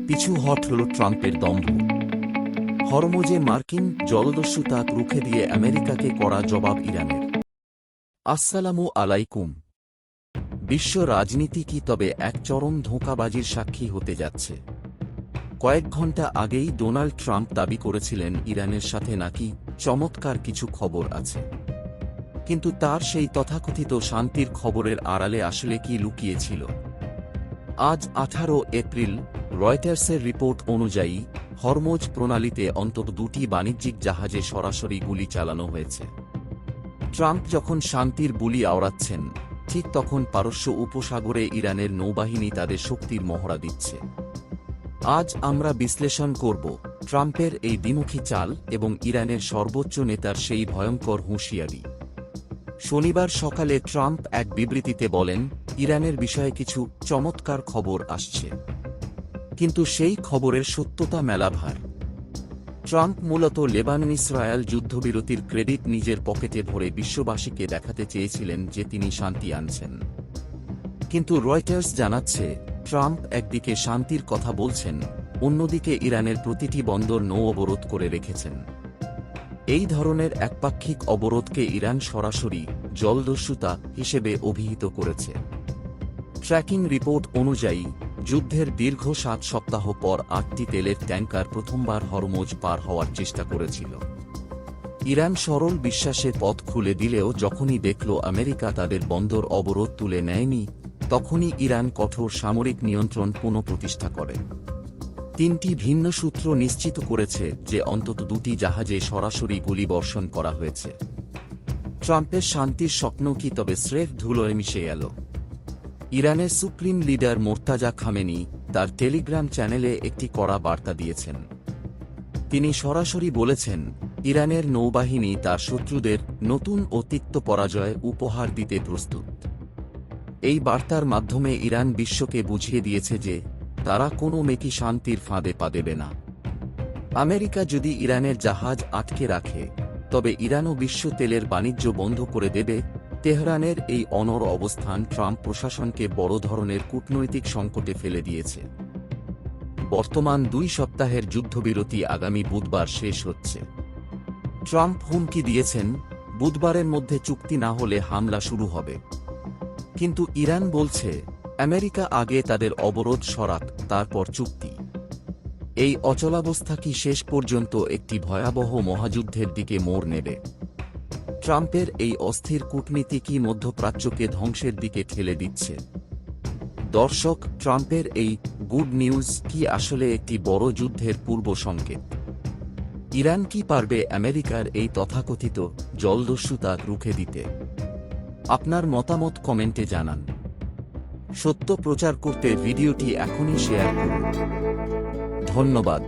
পিছু হট হল ট্রাম্পের দম্ভ। হরমুজে মার্কিন জলদস্যুতা রুখে দিয়ে আমেরিকাকে কড়া জবাব ইরানের। আসসালামু আলাইকুম। বিশ্ব রাজনীতি কি তবে এক চরম ধোঁকাবাজির সাক্ষী হতে যাচ্ছে? কয়েক ঘণ্টা আগেই ডোনাল্ড ট্রাম্প দাবি করেছিলেন ইরানের সাথে নাকি চমৎকার কিছু খবর আছে। কিন্তু তার সেই তথাকথিত শান্তির খবরের আড়ালে আসলে কি লুকিয়েছিল? আজ 18 এপ্রিল রয়টার্সের রিপোর্ট অনুযায়ী হরমুজ প্রণালীতে অন্তত দুটি বাণিজ্যিক জাহাজে সরাসরি গুলি চালানো হয়েছে। ট্রাম্প যখন শান্তির বুলি আওড়াচ্ছেন, ঠিক তখন পারস্য উপসাগরে ইরানের নৌবাহিনী তাদের শক্তির মহড়া দিচ্ছে। আজ আমরা বিশ্লেষণ করব ট্রাম্পের এই দ্বিমুখী চাল এবং ইরানের সর্বোচ্চ নেতার সেই ভয়ঙ্কর হুঁশিয়ারি। শনিবার সকালে ট্রাম্প এক বিবৃতিতে বলেন, ইরানের বিষয়ে কিছু চমৎকার খবর আসছে, কিন্তু সেই খবরের সত্যতা মেলাভার। ট্রাম্প মূলত লেবানন ইসরায়েল যুদ্ধবিরতির ক্রেডিট নিজের পকেটে ভরে বিশ্ববাসীকে দেখাতে চেয়েছিলেন যে তিনি শান্তি আনছেন। কিন্তু রয়টার্স জানাচ্ছে, ট্রাম্প একদিকে শান্তির কথা বলছেন, অন্যদিকে ইরানের প্রতিটি বন্দর নৌ অবরোধ করে রেখেছেন। এই ধরনের একপাক্ষিক অবরোধকে ইরান সরাসরি জলদস্যুতা হিসেবে অভিহিত করেছে। ট্র্যাকিং রিপোর্ট অনুযায়ী যুদ্ধের দীর্ঘ 7 সপ্তাহ পর 8টি তেলের ট্যাঙ্কার প্রথমবার হরমুজ পার হওয়ার চেষ্টা করেছিল। ইরান সরল বিশ্বাসের পথ খুলে দিলেও যখনই দেখল আমেরিকা তাদের বন্দর অবরোধ তুলে নেয়নি, তখনই ইরান কঠোর সামরিক নিয়ন্ত্রণ পুনঃপ্রতিষ্ঠা করে। 3টি ভিন্ন সূত্র নিশ্চিত করেছে যে অন্তত 2টি জাহাজে সরাসরি গুলিবর্ষণ করা হয়েছে। ট্রাম্পের শান্তির স্বপ্ন কি তবে স্রেফ ধুলোয় মিশে গেল? ইরানের সুপ্রিম লিডার মোর্তাজা খামেনি তার টেলিগ্রাম চ্যানেলে একটি কড়া বার্তা দিয়েছেন। তিনি সরাসরি বলেছেন, ইরানের নৌবাহিনী তার শত্রুদের নতুন ও তিক্ত পরাজয় উপহার দিতে প্রস্তুত। এই বার্তার মাধ্যমে ইরান বিশ্বকে বুঝিয়ে দিয়েছে যে তারা কোনো মেকি শান্তির ফাঁদে পা দেবে না। আমেরিকা যদি ইরানের জাহাজ আটকে রাখে, তবে ইরানও বিশ্ব তেলের বাণিজ্য বন্ধ করে দেবে। তেহরানের এই অনড় অবস্থান ট্রাম্প প্রশাসনকে বড় ধরনের কূটনৈতিক সংকটে ফেলে দিয়েছে। বর্তমান 2 সপ্তাহের যুদ্ধবিরতি আগামী বুধবার শেষ হচ্ছে। ট্রাম্প হুমকি দিয়েছেন, বুধবারের মধ্যে চুক্তি না হলে হামলা শুরু হবে। কিন্তু ইরান বলছে, আমেরিকা আগে তাদের অবরোধ সরাক, তারপর চুক্তি। এই অচলাবস্থা কি শেষ পর্যন্ত একটি ভয়াবহ মহাযুদ্ধের দিকে মোড় নেবে? ট্রাম্পের এই অস্থির কূটনীতি কি মধ্যপ্রাচ্যকে ধ্বংসের দিকে ঠেলে দিচ্ছে? দর্শক, ট্রাম্পের এই গুড নিউজ কি আসলে একটি বড় যুদ্ধের পূর্ব সংকেত? ইরান কি পারবে আমেরিকার এই তথাকথিত জলদস্যুতা রুখে দিতে? আপনার মতামত কমেন্টে জানান। সত্য প্রচার করতে ভিডিওটি এখনই শেয়ার করুন। ধন্যবাদ।